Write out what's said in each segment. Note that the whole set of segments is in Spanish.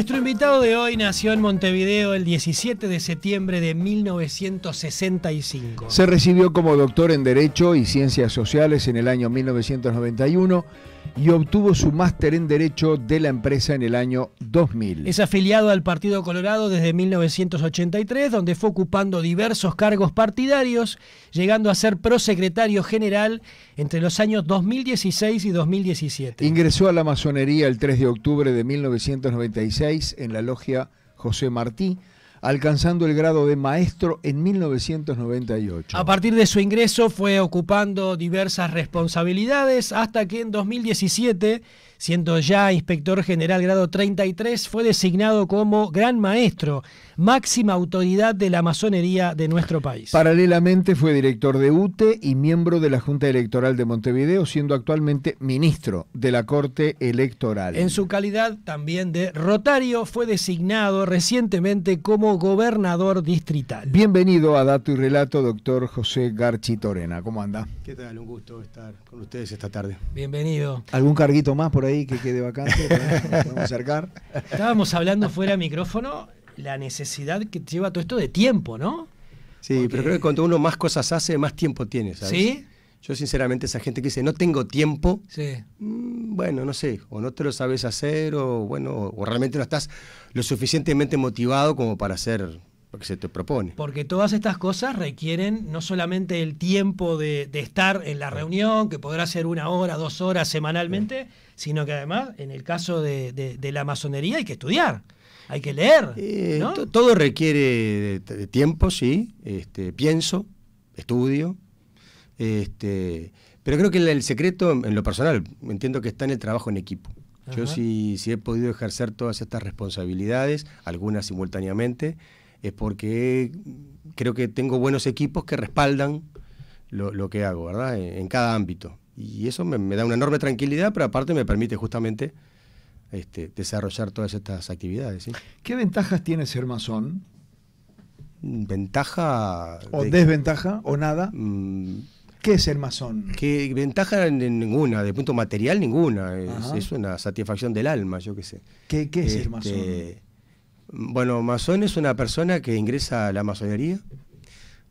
Nuestro invitado de hoy nació en Montevideo el 17 de septiembre de 1965. Se recibió como doctor en Derecho y Ciencias Sociales en el año 1991 y obtuvo su máster en Derecho de la empresa en el año 2000. Es afiliado al Partido Colorado desde 1983, donde fue ocupando diversos cargos partidarios, llegando a ser prosecretario general entre los años 2016 y 2017. Ingresó a la masonería el 3 de octubre de 1996 en la logia José Martí, alcanzando el grado de maestro en 1998. A partir de su ingreso fue ocupando diversas responsabilidades hasta que en 2017, siendo ya inspector general grado 33, fue designado como gran maestro, máxima autoridad de la masonería de nuestro país. Paralelamente fue director de UTE y miembro de la Junta Electoral de Montevideo, siendo actualmente ministro de la Corte Electoral. En su calidad también de rotario, fue designado recientemente como gobernador distrital. Bienvenido a Dato y Relato, doctor José Garchi Torena. ¿Cómo anda? ¿Qué tal? Un gusto estar con ustedes esta tarde. Bienvenido. ¿Algún carguito más por ahí que quede vacante? ¿Nos podemos acercar? Estábamos hablando fuera de micrófono, la necesidad que lleva todo esto de tiempo, ¿no? Sí, Porque... pero creo que cuando uno más cosas hace, más tiempo tiene, ¿sabes? ¿Sí? Yo sinceramente esa gente que dice, no tengo tiempo, Sí. Bueno, no sé, o no te lo sabes hacer, o bueno, o realmente no estás lo suficientemente motivado como para hacer lo que se te propone. Porque todas estas cosas requieren no solamente el tiempo de estar en la reunión, que podrá ser 1 hora, 2 horas semanalmente, sino que además, en el caso de la masonería, hay que estudiar, hay que leer, ¿no? Todo requiere de tiempo, sí, pienso, estudio, pero creo que el secreto, en lo personal, entiendo que está en el trabajo en equipo. Ajá. Yo si he podido ejercer todas estas responsabilidades, algunas simultáneamente, es porque creo que tengo buenos equipos que respaldan lo que hago, ¿verdad? En cada ámbito. Y eso me da una enorme tranquilidad, pero aparte me permite justamente desarrollar todas estas actividades, ¿sí? ¿Qué ventajas tiene ser masón? ¿Ventaja? ¿O desventaja? ¿O nada? ¿Qué es ser masón? Que ventaja ninguna, de punto material ninguna, es una satisfacción del alma, yo qué sé. ¿Qué es ser masón? Bueno, masón es una persona que ingresa a la masonería,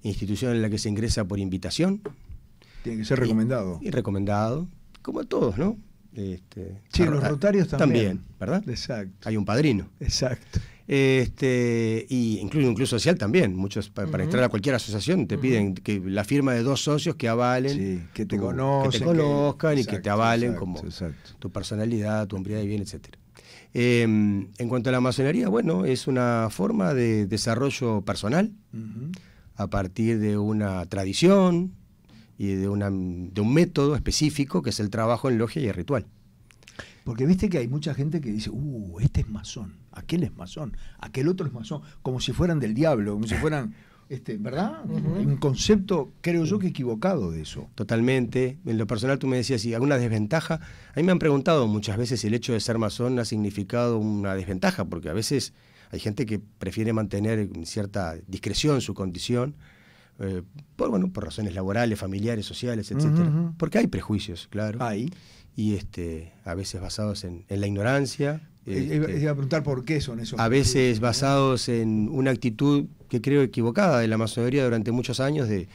institución en la que se ingresa por invitación. Tiene que ser recomendado. Y recomendado, como todos, ¿no? Sí, los rotarios también. ¿Verdad? Exacto. Hay un padrino. Exacto. Y incluso social también. Muchos para entrar a cualquier asociación te piden que la firma de 2 socios que avalen, sí, que te conozcan y exacto, que te avalen exacto, como exacto. tu personalidad, tu hombría de bien, etcétera. En cuanto a la masonería, bueno, es una forma de desarrollo personal a partir de una tradición y de un método específico que es el trabajo en logia y el ritual. Porque viste que hay mucha gente que dice, este es masón, aquel es masón, aquel otro es masón, como si fueran del diablo, como si fueran, ¿verdad? Hay un concepto, creo yo, que equivocado de eso. Totalmente. En lo personal tú me decías, ¿y alguna desventaja? A mí me han preguntado muchas veces si el hecho de ser masón ha significado una desventaja, porque a veces hay gente que prefiere mantener cierta discreción su condición, por razones laborales, familiares, sociales, etcétera. Porque hay prejuicios, claro. Hay. Y a veces basados en la ignorancia. Iba a preguntar por qué son esos. A veces basados en una actitud que creo equivocada de la masonería durante muchos años de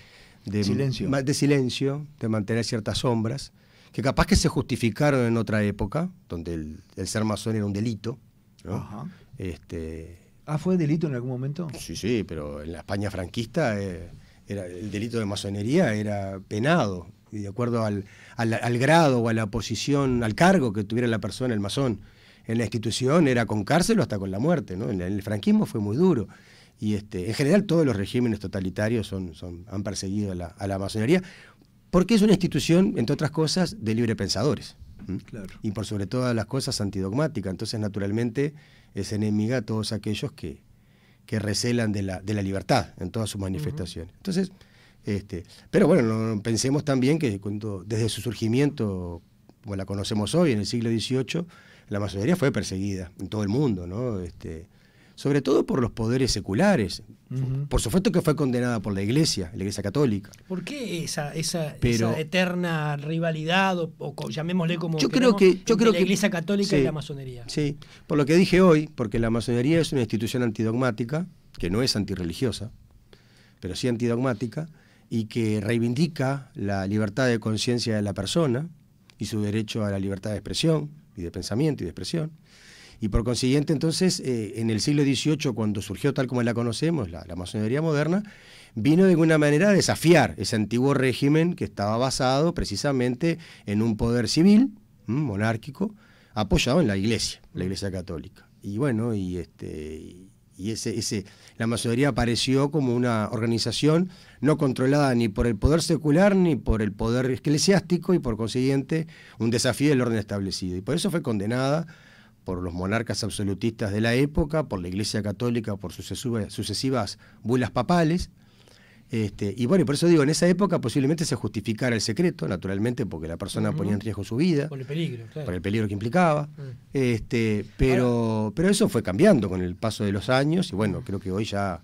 silencio, de mantener ciertas sombras, que capaz que se justificaron en otra época, donde el ser masón era un delito, ¿no? Ajá. ¿Fue delito en algún momento? Sí, pero en la España franquista el delito de masonería era penado, y de acuerdo al grado o a la posición, al cargo que tuviera la persona, el masón, en la institución era con cárcel o hasta con la muerte, ¿no? En el franquismo fue muy duro. Y en general todos los regímenes totalitarios han perseguido a la masonería, porque es una institución, entre otras cosas, de librepensadores. Claro. Y por sobre todas las cosas antidogmática. Entonces, naturalmente, es enemiga a todos aquellos que recelan de la libertad en todas sus manifestaciones. Entonces, pero bueno, pensemos también que desde su surgimiento, como la conocemos hoy, en el siglo XVIII, la masonería fue perseguida en todo el mundo, ¿no? Sobre todo por los poderes seculares, Por supuesto que fue condenada por la Iglesia Católica. ¿Por qué esa Pero, eterna rivalidad, llamémosle como yo queramos, creo que la Iglesia Católica y la masonería? Sí, por lo que dije hoy, porque la masonería es una institución antidogmática, que no es antirreligiosa, pero sí antidogmática, y que reivindica la libertad de conciencia de la persona y su derecho a la libertad de expresión y de pensamiento y de expresión. Y por consiguiente, entonces, en el siglo XVIII, cuando surgió tal como la conocemos, la masonería moderna, vino de alguna manera a desafiar ese antiguo régimen que estaba basado precisamente en un poder civil, monárquico, apoyado en la Iglesia Católica. Y bueno, la masonería apareció como una organización no controlada ni por el poder secular ni por el poder eclesiástico, y por consiguiente un desafío del orden establecido. Y por eso fue condenada por los monarcas absolutistas de la época, por la Iglesia Católica, por sucesivas bulas papales. Y bueno, y por eso digo, en esa época posiblemente se justificara el secreto, naturalmente, porque la persona ponía en riesgo su vida. Por el peligro, claro. Por el peligro que implicaba. Pero eso fue cambiando con el paso de los años, y bueno, creo que hoy ya...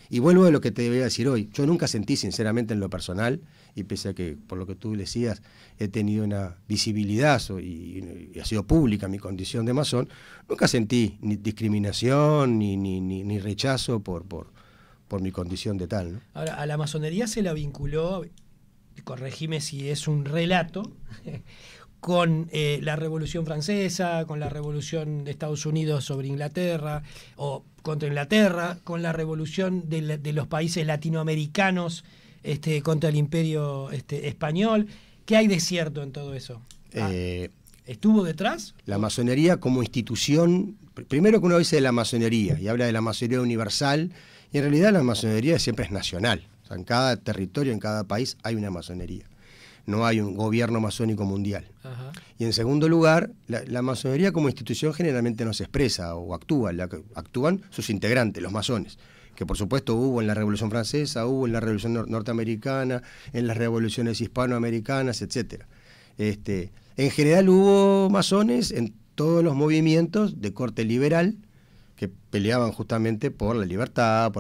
Y vuelvo a lo que te voy a decir hoy. Yo nunca sentí, sinceramente, en lo personal, y pese a que, por lo que tú decías, he tenido una visibilidad y ha sido pública mi condición de masón, nunca sentí ni discriminación ni rechazo por mi condición de tal, ¿no? Ahora, a la masonería se la vinculó, corregime si es un relato, con la Revolución Francesa, con la Revolución de Estados Unidos sobre Inglaterra, o contra Inglaterra, con la revolución de los países latinoamericanos contra el Imperio español. ¿Qué hay de cierto en todo eso? ¿Estuvo detrás? La masonería como institución, primero que uno dice de la masonería, y habla de la masonería universal, y en realidad la masonería siempre es nacional. O sea, en cada territorio, en cada país hay una masonería. No hay un gobierno masónico mundial. Ajá. Y en segundo lugar, la masonería como institución generalmente no se expresa o actúa, actúan sus integrantes, los masones, que por supuesto hubo en la Revolución Francesa, hubo en la Revolución norteamericana, en las revoluciones hispanoamericanas, etc. En general hubo masones en todos los movimientos de corte liberal que peleaban justamente por la libertad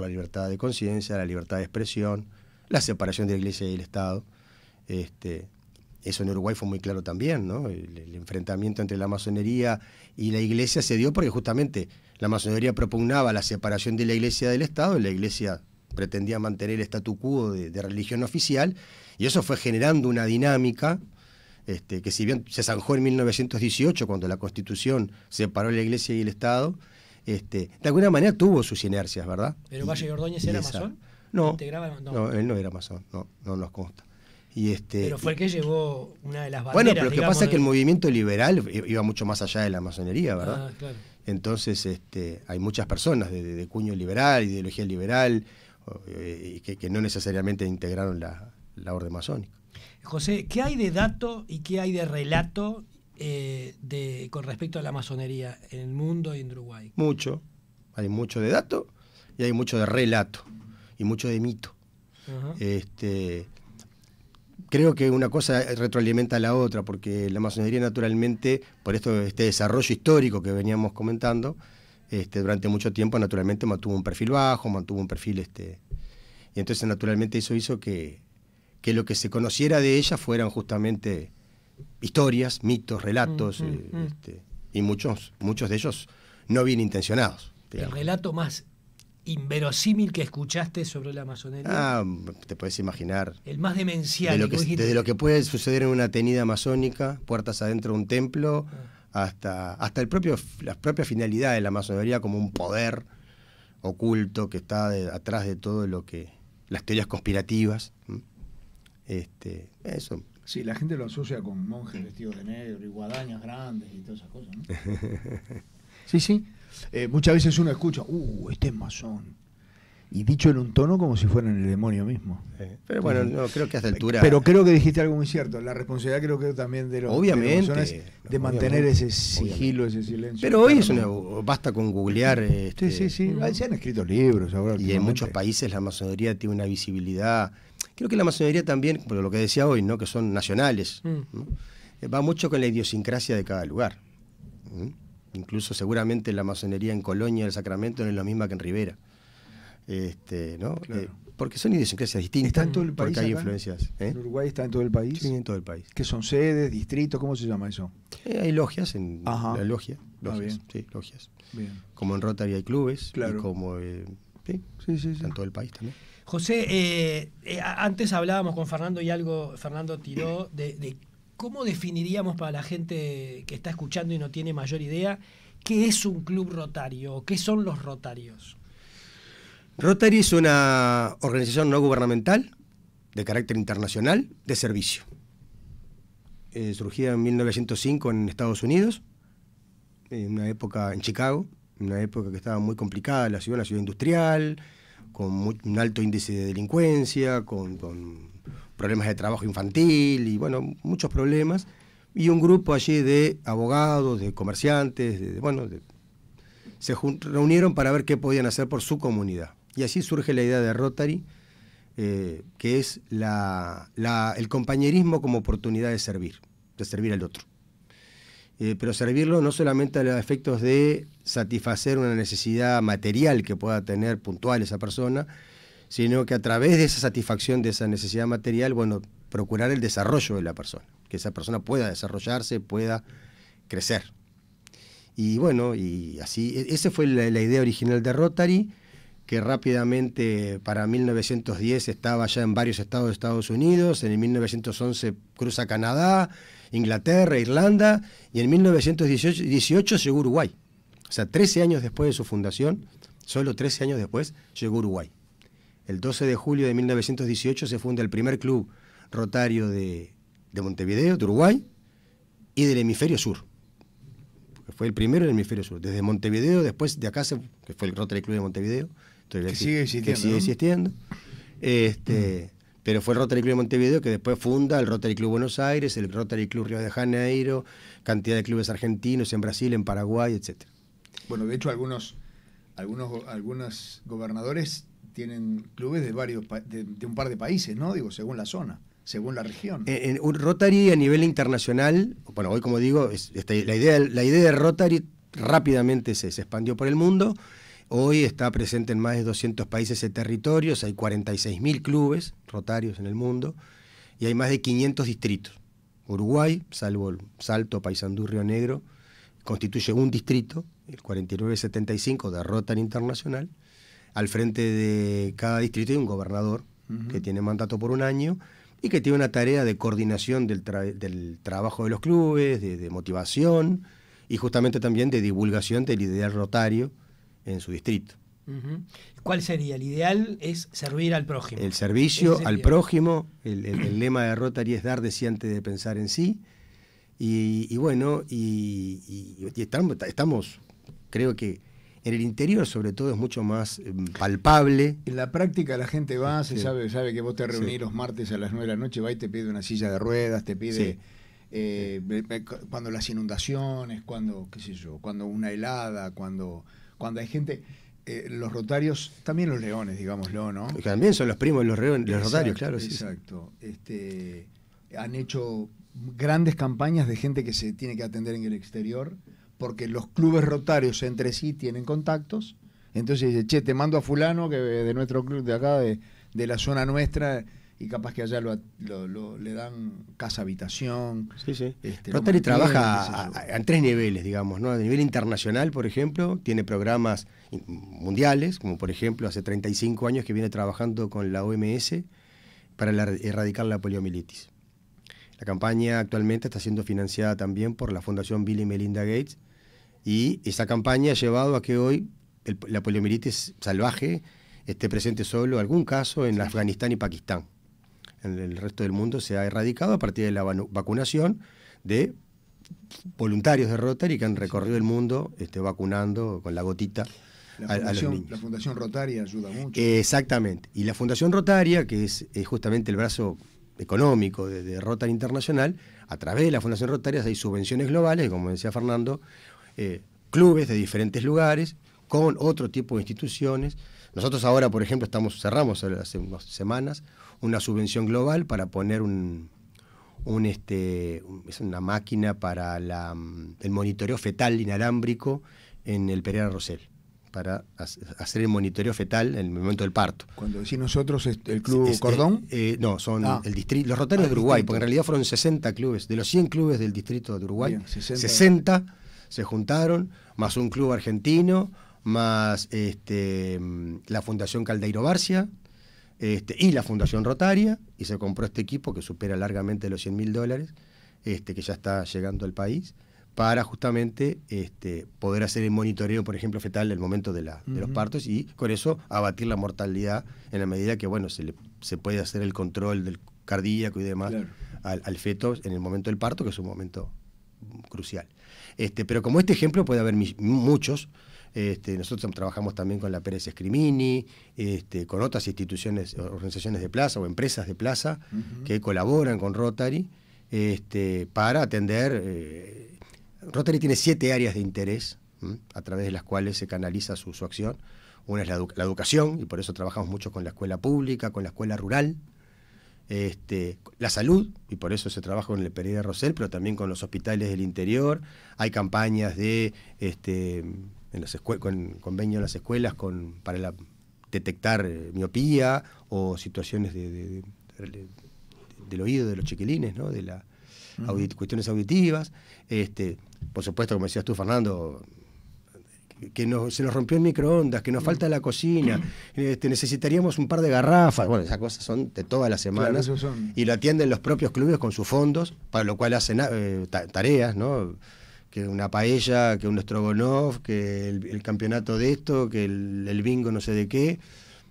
de conciencia, la libertad de expresión, la separación de la Iglesia y el Estado. Eso en Uruguay fue muy claro también, ¿no? El enfrentamiento entre la masonería y la Iglesia se dio porque justamente la masonería propugnaba la separación de la Iglesia del Estado, y la Iglesia pretendía mantener el statu quo de religión oficial, y eso fue generando una dinámica que, si bien se zanjó en 1918, cuando la Constitución separó la Iglesia y el Estado, de alguna manera tuvo sus inercias, ¿verdad? ¿Pero Valle y Ordóñez era masón? No, él no era masón, no nos consta. Pero fue el que llevó una de las banderas. Bueno, pero lo que pasa es que el movimiento liberal iba mucho más allá de la masonería, ¿verdad? Claro. Entonces hay muchas personas de cuño liberal, ideología liberal, que no necesariamente integraron la orden masónica. José, ¿qué hay de dato y qué hay de relato con respecto a la masonería en el mundo y en Uruguay? Mucho. Hay mucho de dato y hay mucho de relato y mucho de mito. Uh-huh. Creo que una cosa retroalimenta a la otra, porque la masonería, naturalmente, por este desarrollo histórico que veníamos comentando, durante mucho tiempo naturalmente mantuvo un perfil bajo, mantuvo un perfil y entonces naturalmente eso hizo que lo que se conociera de ella fueran justamente historias, mitos, relatos, y muchos de ellos no bien intencionados, digamos. El relato más inverosímil que escuchaste sobre la masonería. Te puedes imaginar. El más demencial. Desde lo que puede suceder en una tenida masónica, puertas adentro de un templo, hasta la propia finalidad de la masonería como un poder oculto que está atrás de todo las teorías conspirativas. Eso. Sí, la gente lo asocia con monjes vestidos de negro y guadañas grandes y todas esas cosas, ¿no? Sí. Muchas veces uno escucha, este es masón. Y dicho en un tono como si fueran el demonio mismo. Pero bueno, no creo que a esta altura... Pero creo que dijiste algo muy cierto. La responsabilidad creo que también de los masones de mantener ese sigilo, ese silencio. Pero hoy basta con googlear. Sí. Se han escrito libros ahora. Y en muchos países la masonería tiene una visibilidad. Creo que la masonería también, por lo que decía hoy, ¿no? Que son nacionales, ¿no? Va mucho con la idiosincrasia de cada lugar. Incluso seguramente la masonería en Colonia del Sacramento no es la misma que en Rivera. ¿no? Claro. Porque son idiosincrasias distintas. ¿Está en todo el país porque hay acá? influencias. ¿En Uruguay está en todo el país? Sí, en todo el país. ¿Qué son sedes, distritos? ¿Cómo se llama eso? Hay logias en Ajá. la logia. Logias, bien. sí, logias. Bien. Como en Rotary hay clubes. Claro. Y como sí, Sí. está en todo el país también. José, antes hablábamos con Fernando y algo Fernando tiró de cómo definiríamos para la gente que está escuchando y no tiene mayor idea qué es un club rotario o qué son los rotarios. Rotary es una organización no gubernamental de carácter internacional de servicio. Surgida en 1905 en Estados Unidos, en una época en Chicago, una época que estaba muy complicada la ciudad, una ciudad industrial, con un alto índice de delincuencia, con problemas de trabajo infantil y bueno, muchos problemas. Y un grupo allí de abogados, de comerciantes, se reunieron para ver qué podían hacer por su comunidad. Y así surge la idea de Rotary, que es el compañerismo como oportunidad de servir al otro. Pero servirlo no solamente a los efectos de satisfacer una necesidad material que pueda tener puntual esa persona, sino que a través de esa satisfacción de esa necesidad material, procurar el desarrollo de la persona, que esa persona pueda desarrollarse, pueda crecer. Y y así, esa fue la idea original de Rotary, que rápidamente para 1910 estaba ya en varios estados de Estados Unidos, en el 1911 cruza Canadá, Inglaterra, Irlanda, y en 1918 llegó Uruguay. O sea, 13 años después de su fundación, solo 13 años después, llegó Uruguay. El 12 de julio de 1918 se funda el primer club rotario de Montevideo, de Uruguay, y del hemisferio sur. Fue el primero del hemisferio sur. Desde Montevideo, después de acá, que fue el Rotary Club de Montevideo, que sigue existiendo. Pero fue el Rotary Club de Montevideo que después funda el Rotary Club Buenos Aires, el Rotary Club Río de Janeiro, cantidad de clubes argentinos en Brasil, en Paraguay, etc. Bueno, de hecho algunos gobernadores tienen clubes de un par de países, ¿no? Digo, según la zona, según la región. En un Rotary a nivel internacional, hoy como digo, la idea de Rotary rápidamente se expandió por el mundo. Hoy está presente en más de 200 países y territorios, hay 46.000 clubes rotarios en el mundo y hay más de 500 distritos. Uruguay, salvo el Salto, Paysandú, Río Negro, constituye un distrito, el 4975 de Rotary Internacional. Al frente de cada distrito hay un gobernador que tiene mandato por un año y que tiene una tarea de coordinación del trabajo de los clubes, de motivación y justamente también de divulgación del ideal rotario en su distrito. ¿Cuál sería? El ideal es servir al prójimo. El servicio al prójimo, el lema de Rotary es dar de sí antes de pensar en sí. Y estamos, creo que en el interior sobre todo es mucho más palpable. En la práctica la gente va, sabe que vos te reunís los martes a las 9 de la noche, va y te pide una silla de ruedas, te pide cuando las inundaciones, cuando una helada, cuando hay gente, los rotarios, también los leones, digámoslo, ¿no? Que también son los primos de los rotarios, claro. Exacto. Han hecho grandes campañas de gente que se tiene que atender en el exterior, porque los clubes rotarios entre sí tienen contactos. Entonces dice, che, te mando a fulano que de nuestro club de acá, de la zona nuestra, y capaz que allá le dan casa habitación. Sí. Rotary trabaja en 3 niveles, digamos, ¿no? A nivel internacional, por ejemplo, tiene programas mundiales, como por ejemplo hace 35 años que viene trabajando con la OMS para erradicar la poliomielitis. La campaña actualmente está siendo financiada también por la Fundación Bill y Melinda Gates, y esa campaña ha llevado a que hoy la poliomielitis salvaje esté presente solo algún caso en Afganistán y Pakistán. En el resto del mundo se ha erradicado a partir de la vacunación de voluntarios de Rotary que han recorrido el mundo vacunando con la gotita a los niños. La Fundación Rotaria ayuda mucho. Exactamente. Y la Fundación Rotaria, que es justamente el brazo económico de Rotary Internacional, a través de la Fundación Rotaria hay subvenciones globales, como decía Fernando, clubes de diferentes lugares, con otro tipo de instituciones. Nosotros ahora, por ejemplo, cerramos hace unas semanas una subvención global para poner es una máquina para el monitoreo fetal inalámbrico en el Pereira Rosell, para hacer el monitoreo fetal en el momento del parto. Cuando decís nosotros, ¿el Club Cordón? No, son los Rotarios de Uruguay, porque en realidad fueron 60 clubes, de los 100 clubes del distrito de Uruguay, bien, 60 se juntaron, más un club argentino, más la Fundación Caldeiro Barcia, y la Fundación Rotaria, y se compró este equipo que supera largamente los $100.000, que ya está llegando al país, para justamente poder hacer el monitoreo, por ejemplo, fetal en el momento de los partos, y con eso abatir la mortalidad en la medida que, bueno, se puede hacer el control del cardíaco y demás, claro, al feto en el momento del parto, que es un momento crucial. Pero como este ejemplo puede haber muchos. Nosotros trabajamos también con la Pérez Escrimini, con otras instituciones, organizaciones de plaza o empresas de plaza que colaboran con Rotary para atender. Rotary tiene 7 áreas de interés a través de las cuales se canaliza su acción. Una es la educación, y por eso trabajamos mucho con la escuela pública, con la escuela rural. La salud, y por eso se trabaja con el Pereira Rosell, pero también con los hospitales del interior. Hay campañas de con convenio en las escuelas para detectar miopía o situaciones del oído de los chiquilines, ¿no? De las cuestiones auditivas. Por supuesto, como decías tú, Fernando, que se nos rompió el microondas, que nos falta la cocina, necesitaríamos un par de garrafas. Bueno, esas cosas son de todas las semanas, claro, y lo atienden los propios clubes con sus fondos, para lo cual hacen tareas, ¿no? Que una paella, que un estrogonoff, que el campeonato de esto, que el bingo no sé de qué,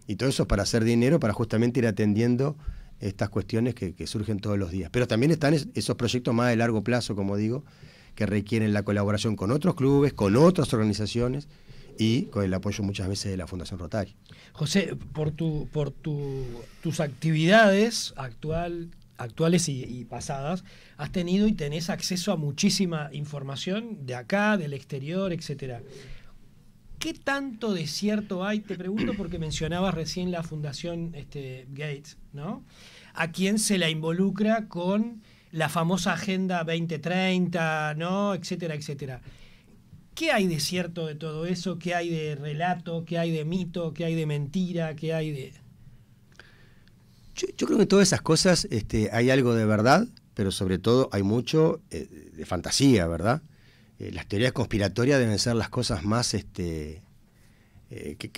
y todo eso es para hacer dinero, para justamente ir atendiendo estas cuestiones que surgen todos los días. Pero también están esos proyectos más de largo plazo, como digo, que requieren la colaboración con otros clubes, con otras organizaciones y con el apoyo muchas veces de la Fundación Rotary. José, por tus actividades actuales y pasadas, has tenido y tenés acceso a muchísima información de acá, del exterior, etcétera. ¿Qué tanto de cierto hay? Te pregunto porque mencionabas recién la Fundación Gates, ¿no? A quién se la involucra con la famosa Agenda 2030, ¿no? Etcétera, etcétera. ¿Qué hay de cierto de todo eso? ¿Qué hay de relato? ¿Qué hay de mito? ¿Qué hay de mentira? ¿Qué hay de...? Yo creo que todas esas cosas hay algo de verdad, pero sobre todo hay mucho de fantasía, ¿verdad? Las teorías conspiratorias deben ser las cosas más que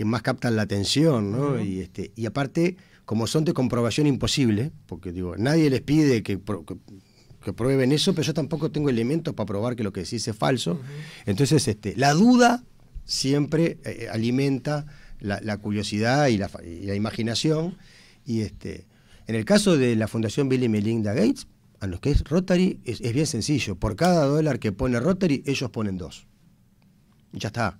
más captan la atención, ¿no? Y aparte, como son de comprobación imposible, porque digo, nadie les pide que prueben eso, pero yo tampoco tengo elementos para probar que lo que decís es falso. Entonces, la duda siempre alimenta la curiosidad y la imaginación. Y en el caso de la Fundación Bill y Melinda Gates, a los que es Rotary, es bien sencillo. Por cada $1 que pone Rotary, ellos ponen 2. Y ya está.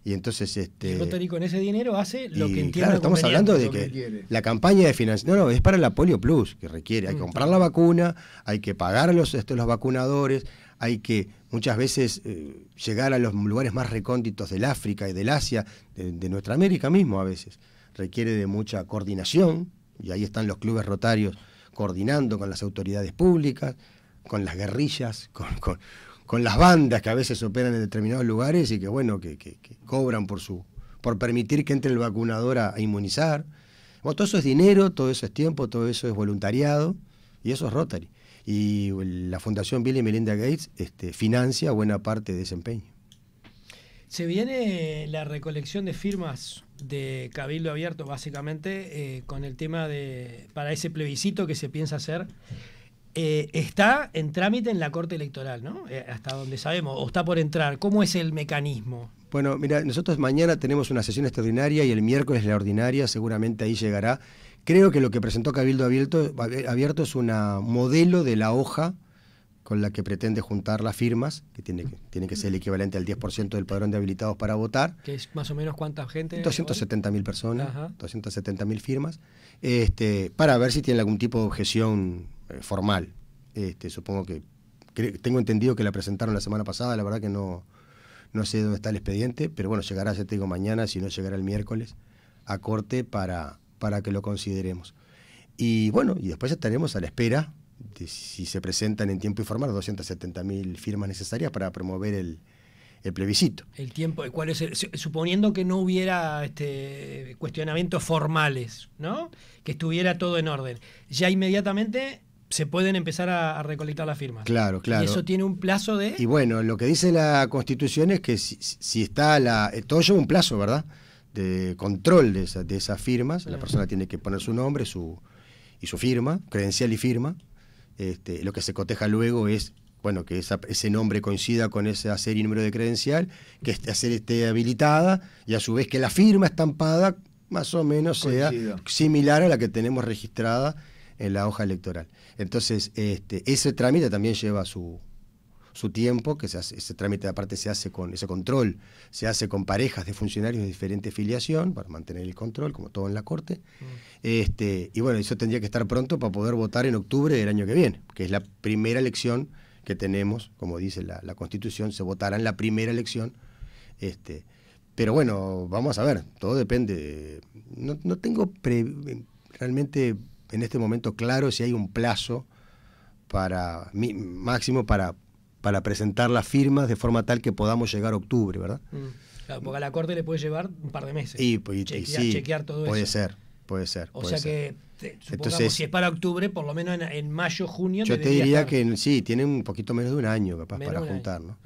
Y entonces y Rotary con ese dinero hace lo que entiende. Claro, estamos hablando de que la campaña de financiación, no, es para la polio plus, que requiere, hay que comprar la vacuna, hay que pagar a los vacunadores, hay que muchas veces llegar a los lugares más recónditos del África y del Asia, de nuestra América mismo a veces. Requiere de mucha coordinación, y ahí están los clubes rotarios coordinando con las autoridades públicas, con las guerrillas, con las bandas que a veces operan en determinados lugares y que bueno, que cobran por permitir que entre el vacunador a inmunizar. Bueno, todo eso es dinero, todo eso es tiempo, todo eso es voluntariado, y eso es Rotary. Y la Fundación Bill y Melinda Gates financia buena parte de ese empeño. Se viene la recolección de firmas de Cabildo Abierto, básicamente, con el tema para ese plebiscito que se piensa hacer. Está en trámite en la Corte Electoral, ¿no? Hasta donde sabemos, o está por entrar. ¿Cómo es el mecanismo? Bueno, mira, nosotros mañana tenemos una sesión extraordinaria y el miércoles la ordinaria, seguramente ahí llegará. Creo que lo que presentó Cabildo Abierto es un modelo de la hoja con la que pretende juntar las firmas, que tiene que ser el equivalente al 10% del padrón de habilitados para votar. ¿Que es más o menos cuánta gente? 270.000 personas, Ajá. 270.000 firmas, para ver si tiene algún tipo de objeción formal. Supongo que tengo entendido que la presentaron la semana pasada, la verdad que no sé dónde está el expediente, pero bueno, llegará, ya te digo, mañana, si no llegará el miércoles, a Corte para que lo consideremos. Y bueno, y después estaremos a la espera de si se presentan en tiempo y forma las 270.000 firmas necesarias para promover el el plebiscito. El tiempo, ¿cuál es suponiendo que no hubiera cuestionamientos formales, ¿no? Que estuviera todo en orden. Ya inmediatamente se pueden empezar a recolectar las firmas. Claro, claro. Y eso tiene un plazo de... Y bueno, lo que dice la Constitución es que si está todo lleva un plazo, ¿verdad?, de control de esas firmas. La persona tiene que poner su nombre y su firma, credencial y firma. Lo que se coteja luego es, bueno, que ese nombre coincida con esa serie y número de credencial, que esta serie esté habilitada, y a su vez que la firma estampada más o menos sea similar a la que tenemos registrada en la hoja electoral. Entonces, ese trámite también lleva su tiempo, que ese trámite aparte se hace con ese control, se hace con parejas de funcionarios de diferente filiación, para mantener el control, como todo en la Corte. Y bueno, eso tendría que estar pronto para poder votar en octubre del año que viene, que es la primera elección que tenemos, como dice la Constitución, se votará en la primera elección. Pero bueno, vamos a ver, todo depende. No tengo realmente en este momento claro si hay un plazo máximo para presentar las firmas de forma tal que podamos llegar a octubre, ¿verdad? Claro, porque a la Corte le puede llevar un par de meses. Chequear todo puede eso. Puede ser. Que, supongamos, entonces, si es para octubre, por lo menos en mayo, junio... Yo te diría que sí, tienen un poquito menos de un año capaz para juntar, ¿no?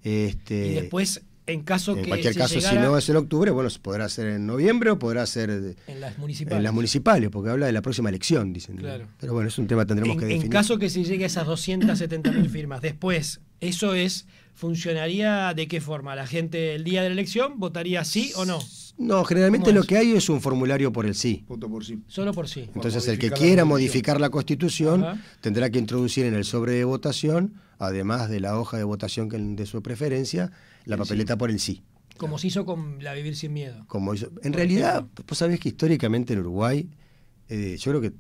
Y después, en cualquier caso, si no es en octubre, bueno, se podrá hacer en noviembre o podrá ser en las municipales. En las municipales, porque habla de la próxima elección, dicen. Claro. Pero bueno, es un tema que tendremos que definir. En caso que se llegue a esas 270.000 firmas, después, ¿funcionaría de qué forma? ¿La gente el día de la elección votaría sí o no? No, generalmente lo que hay es un formulario por el sí. Voto por sí. Solo por sí. Entonces el que quiera modificar la Constitución tendrá que introducir en el sobre de votación, además de la hoja de votación de su preferencia, la papeleta por el sí. Como se hizo con la Vivir Sin Miedo. En realidad, vos sabés que históricamente en Uruguay, yo creo que,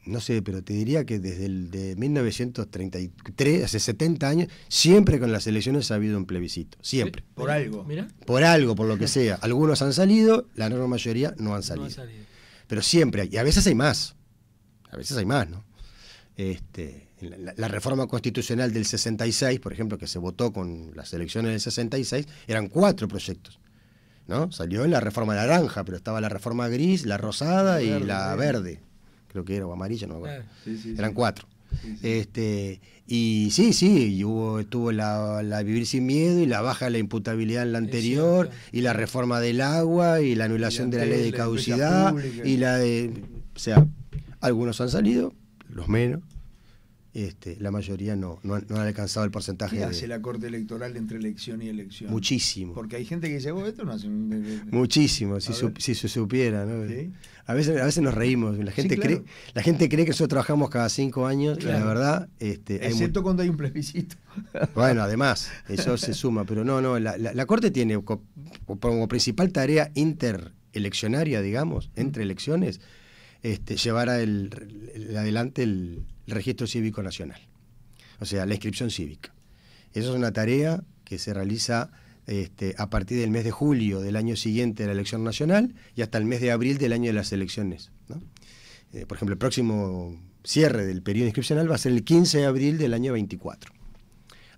no sé, pero te diría que desde de 1933, hace 70 años, siempre con las elecciones ha habido un plebiscito. Siempre. Por algo. Mira. Por algo, por lo que sea. Algunos han salido, la enorme mayoría no han salido. Pero siempre hay. Y a veces hay más. ¿no? La reforma constitucional del 66, por ejemplo, que se votó con las elecciones del 66, eran 4 proyectos, ¿no? Salió la reforma naranja, pero estaba la reforma gris, la rosada y la verde. Creo que era, o amarilla, no me acuerdo. Eran 4. Y estuvo la Vivir Sin Miedo y la baja de la imputabilidad en la anterior, y la reforma del agua y la anulación de la ley de caducidad y la de... O sea, algunos han salido, los menos. La mayoría no han alcanzado el porcentaje. ¿Qué hace la Corte Electoral entre elección y elección? Muchísimo. Porque hay gente que dice, esto no hace muchísimo, si se supiera, ¿no? ¿Sí? A veces nos reímos. La gente cree que nosotros trabajamos cada 5 años, claro. La verdad... excepto cuando hay un plebiscito. Bueno, además, eso se suma, pero no, la Corte tiene como principal tarea intereleccionaria, digamos, entre elecciones, llevar adelante el registro cívico nacional, o sea, la inscripción cívica. Eso es una tarea que se realiza a partir del mes de julio del año siguiente de la elección nacional y hasta el mes de abril del año de las elecciones, ¿no? Por ejemplo, el próximo cierre del periodo inscripcional va a ser el 15 de abril del año 24.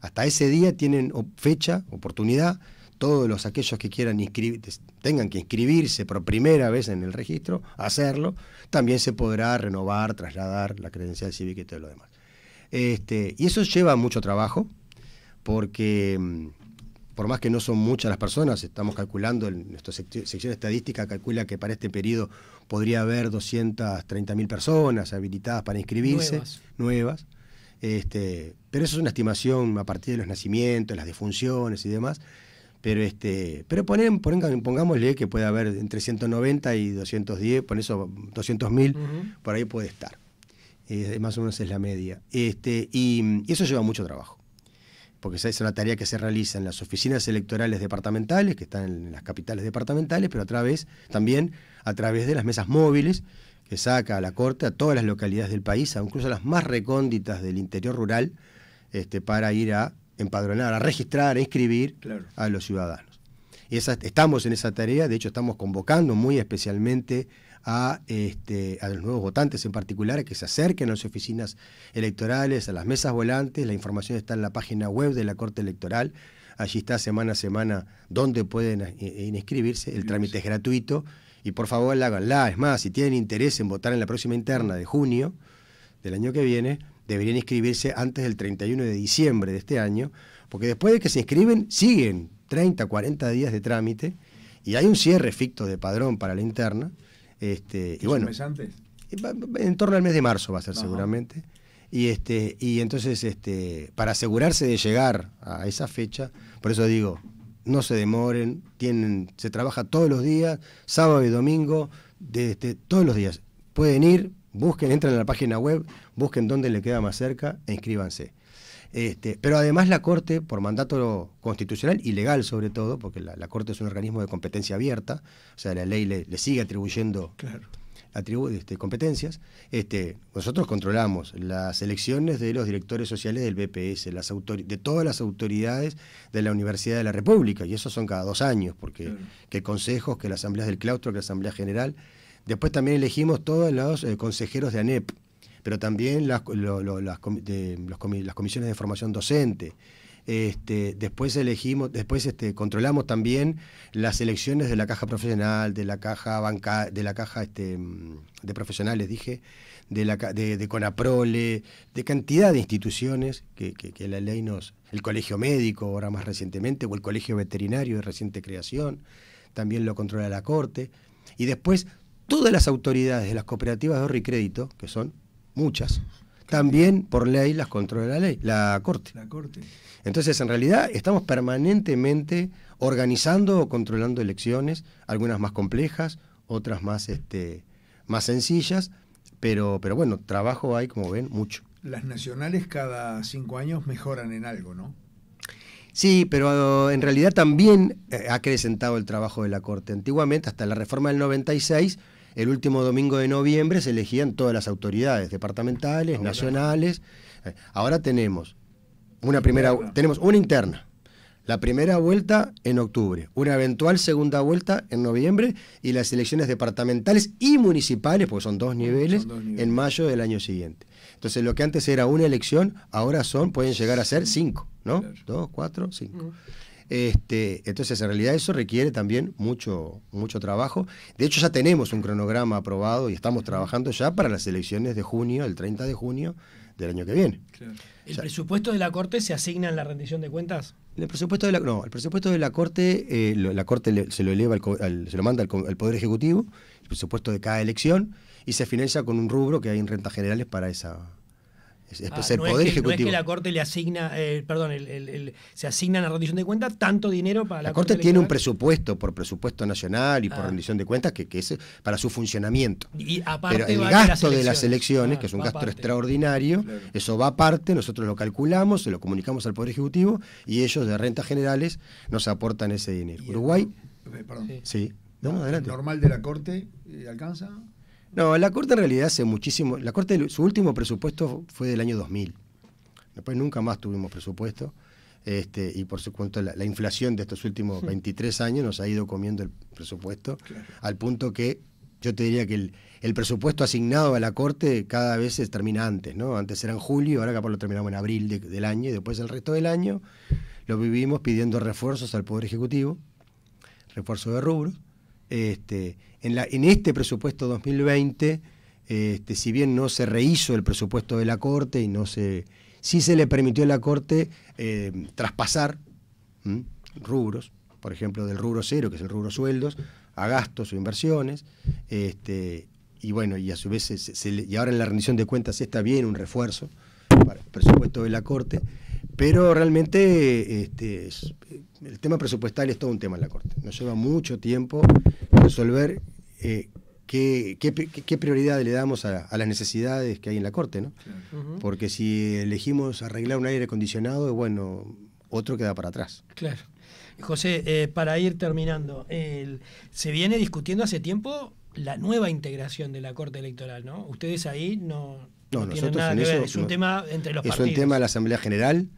Hasta ese día tienen oportunidad, todos aquellos que quieran tengan que inscribirse por primera vez en el registro, hacerlo. También se podrá renovar, trasladar la credencial cívica y todo lo demás. Y eso lleva mucho trabajo, porque por más que no son muchas las personas, estamos calculando, nuestra sección estadística calcula que para este periodo podría haber 230.000 personas habilitadas para inscribirse, nuevas. Pero eso es una estimación a partir de los nacimientos, las defunciones y demás. Pero pongámosle que puede haber entre 190 y 210, por eso 200.000, por ahí puede estar. Más o menos es la media. Y eso lleva mucho trabajo, porque esa es una tarea que se realiza en las oficinas electorales departamentales, que están en las capitales departamentales, pero también a través de las mesas móviles que saca a la Corte a todas las localidades del país, incluso a las más recónditas del interior rural, para ir a empadronar, a registrar, a inscribir a los ciudadanos. Estamos en esa tarea, de hecho estamos convocando muy especialmente a los nuevos votantes en particular a que se acerquen a las oficinas electorales, a las mesas volantes. La información está en la página web de la Corte Electoral, allí está semana a semana dónde pueden inscribirse, el trámite es gratuito, y por favor háganla. Es más, si tienen interés en votar en la próxima interna de junio del año que viene, deberían inscribirse antes del 31 de diciembre de este año, porque después de que se inscriben, siguen 30, 40 días de trámite, y hay un cierre ficto de padrón para la interna. Y bueno, ¿Un mes antes? En torno al mes de marzo va a ser seguramente. Y entonces, para asegurarse de llegar a esa fecha, por eso digo, no se demoren, se trabaja todos los días, sábado y domingo, todos los días. Pueden ir, busquen, entren a la página web, busquen dónde le queda más cerca e inscríbanse. Pero además la Corte, por mandato constitucional y legal sobre todo, porque la Corte es un organismo de competencia abierta, o sea, la ley le sigue atribuyendo competencias. Nosotros controlamos las elecciones de los directores sociales del BPS, de todas las autoridades de la Universidad de la República, y eso son cada 2 años, porque que consejos, que las asambleas del claustro, que la asamblea general. Después también elegimos todos los consejeros de ANEP, pero también las comisiones de formación docente. Después controlamos también las elecciones de la caja profesional, de la caja de profesionales, de CONAPROLE, de cantidad de instituciones que la ley el colegio médico ahora más recientemente, o el colegio veterinario de reciente creación, también lo controla la Corte. Y después todas las autoridades de las cooperativas de ahorro y crédito, que son muchas, también por ley las controla la Corte. Entonces, en realidad, estamos permanentemente organizando o controlando elecciones, algunas más complejas, otras más sencillas, pero bueno, trabajo hay, como ven, mucho. Las nacionales cada 5 años mejoran en algo, ¿no? Sí, pero en realidad también ha acrecentado el trabajo de la Corte. Antiguamente, hasta la reforma del 96, el último domingo de noviembre se elegían todas las autoridades departamentales, nacionales. Ahora tenemos tenemos una interna, la primera vuelta en octubre, una eventual segunda vuelta en noviembre, y las elecciones departamentales y municipales, porque son 2 niveles, en mayo del año siguiente. Entonces, lo que antes era una elección, ahora pueden llegar a ser 5, ¿no? 2, 4, 5. Entonces, en realidad eso requiere también mucho trabajo. De hecho, ya tenemos un cronograma aprobado y estamos trabajando ya para las elecciones de junio, el 30 de junio del año que viene. Claro. ¿El presupuesto de la Corte se asigna en la rendición de cuentas? El presupuesto de la Corte, la Corte se lo manda al Poder Ejecutivo, el presupuesto de cada elección, y se financia con un rubro que hay en rentas generales para esa. El Poder Ejecutivo. No es que la Corte le asigna, se asigna en la rendición de cuentas tanto dinero para la Corte tiene un presupuesto por presupuesto nacional y por rendición de cuentas que es para su funcionamiento. Y aparte pero el gasto de las elecciones, que es un gasto extraordinario, eso va aparte, nosotros lo calculamos, se lo comunicamos al Poder Ejecutivo y ellos de rentas generales nos aportan ese dinero. Uruguay. Perdón. Sí. No, adelante. ¿El normal de la Corte alcanza? No, la Corte en realidad hace muchísimo. La Corte, su último presupuesto fue del año 2000. Después nunca más tuvimos presupuesto. Y por supuesto la inflación de estos últimos 23 años nos ha ido comiendo el presupuesto, al punto que yo te diría que el presupuesto asignado a la Corte cada vez se termina antes, ¿no? Antes era en julio, ahora capaz lo terminamos en abril del año, y después el resto del año lo vivimos pidiendo refuerzos al Poder Ejecutivo, refuerzo de rubros. En este presupuesto 2020, si bien no se rehizo el presupuesto de la Corte y sí se le permitió a la Corte traspasar rubros, por ejemplo, del rubro 0, que es el rubro sueldos, a gastos o inversiones, y bueno, y a su vez y ahora en la rendición de cuentas está bien un refuerzo para el presupuesto de la Corte, pero realmente el tema presupuestal es todo un tema en la Corte. Nos lleva mucho tiempo resolver qué prioridad le damos a las necesidades que hay en la Corte, ¿no? Porque si elegimos arreglar un aire acondicionado, bueno, otro queda para atrás. Claro. José, para ir terminando, se viene discutiendo hace tiempo la nueva integración de la Corte Electoral, ¿no? Ustedes ahí no tienen nada que ver, es un tema entre los partidos. Es un tema de la Asamblea General.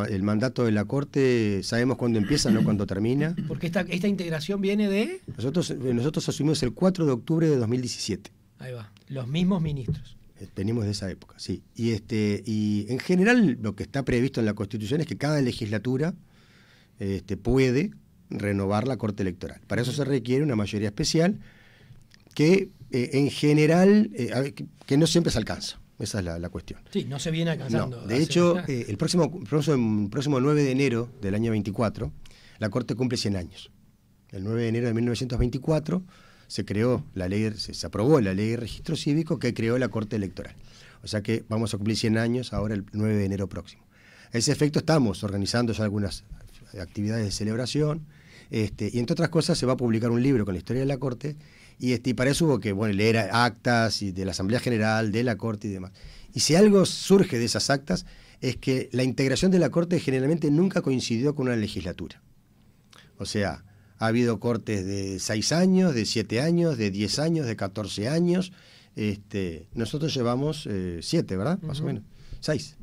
El mandato de la Corte sabemos cuándo empieza, no cuándo termina. Porque esta integración viene de... Nosotros asumimos el 4 de octubre de 2017. Ahí va, los mismos ministros. Venimos de esa época, sí. Y en general lo que está previsto en la Constitución es que cada legislatura puede renovar la Corte Electoral. Para eso se requiere una mayoría especial que en general, que no siempre se alcanza. Esa es la cuestión. Sí, no se viene alcanzando. No, de hecho, el próximo 9 de enero del año 24, la Corte cumple 100 años. El 9 de enero de 1924 se creó la ley, se aprobó la ley de registro cívico que creó la Corte Electoral. O sea que vamos a cumplir 100 años ahora el 9 de enero próximo. A ese efecto estamos organizando ya algunas actividades de celebración, y entre otras cosas se va a publicar un libro con la historia de la Corte, y para eso hubo que leer actas y de la Asamblea General, de la Corte y demás. Y si algo surge de esas actas es que la integración de la Corte generalmente nunca coincidió con una legislatura. O sea, ha habido cortes de 6 años, de 7 años, de 10 años, de 14 años. Nosotros llevamos 7, ¿verdad? Más o menos. 6.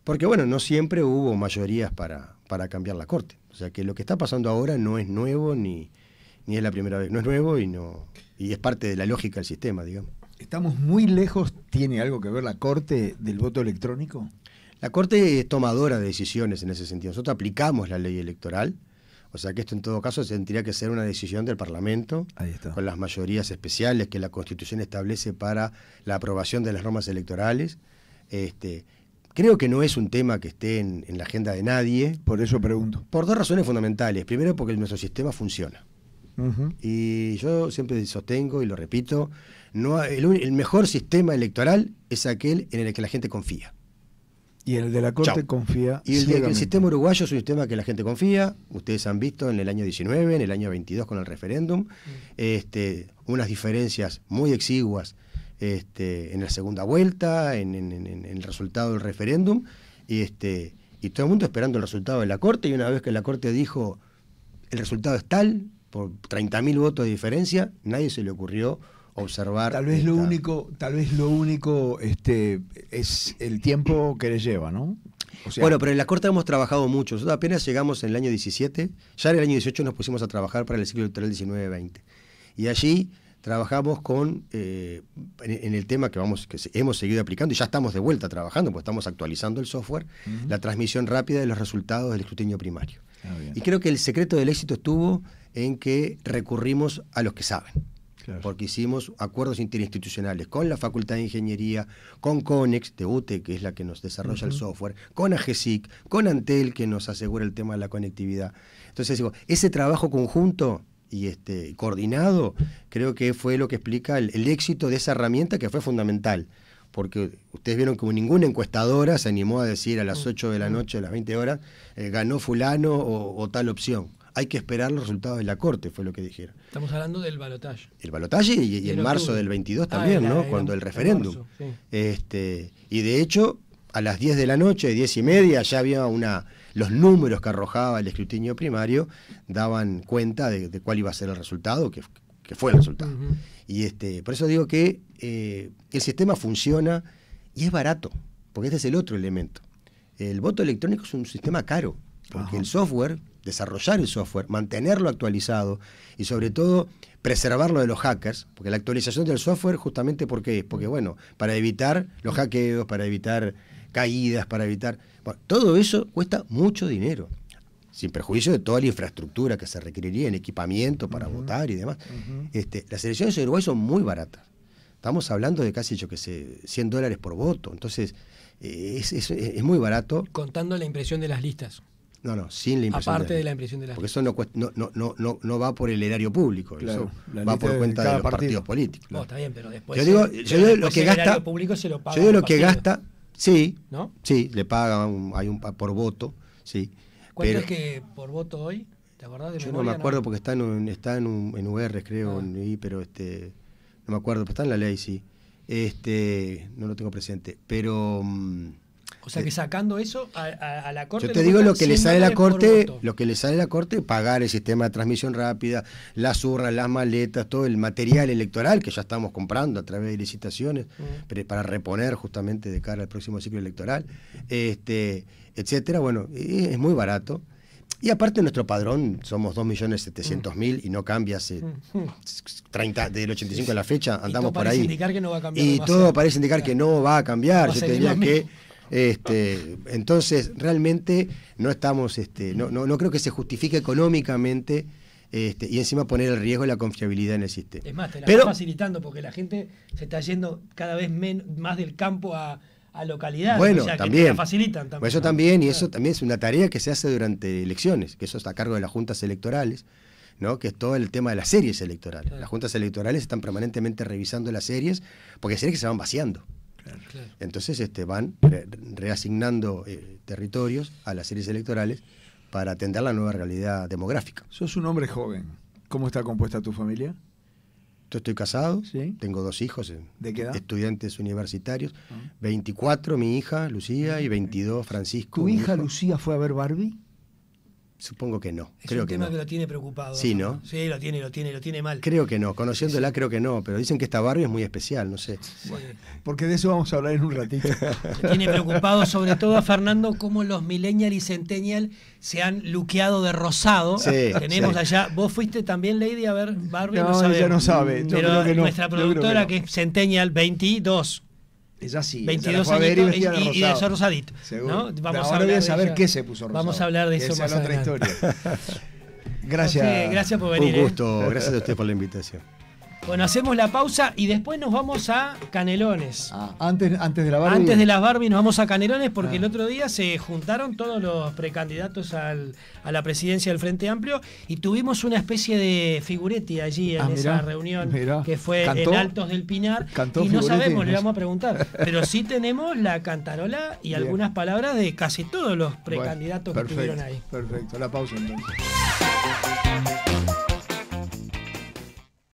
Porque, no siempre hubo mayorías para cambiar la Corte. O sea, que lo que está pasando ahora no es nuevo ni es la primera vez. No es nuevo y es parte de la lógica del sistema, digamos. ¿Estamos muy lejos? ¿Tiene algo que ver la Corte del voto electrónico? La Corte es tomadora de decisiones en ese sentido. Nosotros aplicamos la ley electoral. O sea que esto en todo caso tendría que ser una decisión del Parlamento, con las mayorías especiales que la Constitución establece para la aprobación de las normas electorales. Creo que no es un tema que esté en la agenda de nadie. Por eso pregunto. Por 2 razones fundamentales. Primero, porque nuestro sistema funciona. Y yo siempre sostengo y lo repito, el mejor sistema electoral es aquel en el que la gente confía. Y el de la Corte confía. Y el sistema uruguayo es un sistema que la gente confía. Ustedes han visto en el año 19, en el año 22 con el referéndum, unas diferencias muy exiguas en la segunda vuelta, en el resultado del referéndum, y todo el mundo esperando el resultado de la Corte, y una vez que la Corte dijo el resultado es tal, por 30.000 votos de diferencia, nadie se le ocurrió observar. Tal vez lo único es el tiempo que le lleva, ¿no? O sea, pero en la Corte hemos trabajado mucho. Nosotros apenas llegamos en el año 17, ya en el año 18 nos pusimos a trabajar para el ciclo electoral 19-20. Y allí trabajamos en el tema que hemos seguido aplicando, y ya estamos de vuelta trabajando, porque estamos actualizando el software, la transmisión rápida de los resultados del escrutinio primario. Y creo que el secreto del éxito estuvo en que recurrimos a los que saben. Claro. Porque hicimos acuerdos interinstitucionales con la Facultad de Ingeniería, con CONEX, de UTE, que es la que nos desarrolla el software, con AGESIC, con Antel, que nos asegura el tema de la conectividad. Entonces, ese trabajo conjunto y coordinado, creo que fue lo que explica el éxito de esa herramienta, que fue fundamental. Porque ustedes vieron que ninguna encuestadora se animó a decir a las 8 de la noche, a las 20 horas, ganó fulano o tal opción. Hay que esperar los resultados de la Corte, fue lo que dijeron. Estamos hablando del balotaje. El balotaje y en marzo del 22 también, ¿no? Cuando el referéndum. Marzo, sí. Y de hecho, a las 10 de la noche, 10:30, ya había los números que arrojaba el escrutinio primario daban cuenta de cuál iba a ser el resultado, que fue el resultado. Y por eso digo que el sistema funciona y es barato, porque este es el otro elemento. El voto electrónico es un sistema caro, porque el software, desarrollar el software, mantenerlo actualizado y sobre todo preservarlo de los hackers, porque la actualización del software justamente ¿por qué es? Porque para evitar los hackeos, para evitar caídas, para evitar... todo eso cuesta mucho dinero, sin perjuicio de toda la infraestructura que se requeriría en equipamiento para votar y demás. Las elecciones en Uruguay son muy baratas. Estamos hablando de casi, $100 por voto. Entonces, es muy barato. Contando la impresión de las listas. No, sin la impresión. Aparte de la impresión de las porque listas. Eso no va por el erario público. Claro, eso va por cuenta de los partidos políticos. No, está bien, pero después... Yo digo lo que gasta... público se lo paga. Yo digo lo que gasta... Sí, ¿no? Sí, le pagan, por voto, sí. ¿Cuánto es que por voto hoy? ¿Te acordás de yo memoria? No me acuerdo porque está en UR, creo, pero no me acuerdo, pero está en la ley, sí. No lo tengo presente, pero... o sea que sacando eso a la Corte... Yo te digo lo que le sale a la Corte, pagar el sistema de transmisión rápida, las urnas, las maletas, todo el material electoral que ya estamos comprando a través de licitaciones para reponer justamente de cara al próximo ciclo electoral, etcétera. Es muy barato. Y aparte nuestro padrón somos 2.700.000 y no cambia hace 30, del 85 a la fecha, andamos por ahí. Indicar que no va a cambiar y todo parece indicar que no va a cambiar. Yo te diría que Entonces, realmente no estamos, no creo que se justifique económicamente y encima poner el riesgo y la confiabilidad en el sistema. Es más, te la está facilitando porque la gente se está yendo cada vez más del campo a localidades. Bueno, o sea, también. Que te la facilitan también. Eso también, y eso también es una tarea que se hace durante elecciones, que eso está a cargo de las juntas electorales, ¿no? Que es todo el tema de las series electorales. Claro. Las juntas electorales están permanentemente revisando las series, porque hay series que se van vaciando. Claro. Entonces van reasignando territorios a las series electorales para atender la nueva realidad demográfica. Sos un hombre joven. ¿Cómo está compuesta tu familia? Yo estoy casado, ¿sí? Tengo 2 hijos, ¿de qué edad? Estudiantes universitarios. 24 mi hija Lucía y 22 Francisco. ¿Tu hija Lucía fue a ver Barbie? Supongo que no. Es creo un que tema no. que lo tiene preocupado. Sí, ¿no? Sí, lo tiene mal. Creo que no. Conociéndola, creo que no. Pero dicen que esta Barbie es muy especial, no sé. Sí. Porque de eso vamos a hablar en un ratito. Le tiene preocupado sobre todo a Fernando cómo los millennial y centennial se han luqueado de rosado. Sí, Tenemos allá. ¿Vos fuiste también, Lady, a ver Barbie? No, ella no sabe. Yo pero creo que no. Nuestra productora, que es centennial, 22. Ella sí. 22 añitos y de eso rosadito. Seguro. ¿No? Vamos ahora voy a saber qué se puso rosado. Vamos a hablar de eso Esa más es otra adelante. historia. Gracias. José, gracias por venir. Un gusto. Gracias a usted por la invitación. Bueno, hacemos la pausa y después nos vamos a Canelones. Antes de la Barbie. Antes de las Barbie nos vamos a Canelones porque el otro día se juntaron todos los precandidatos a la presidencia del Frente Amplio y tuvimos una especie de figuretti allí en esa reunión que fue en Altos del Pinar. Y no sabemos, le vamos a preguntar. Pero sí tenemos la cantarola y algunas palabras de casi todos los precandidatos que estuvieron ahí. Perfecto, la pausa entonces.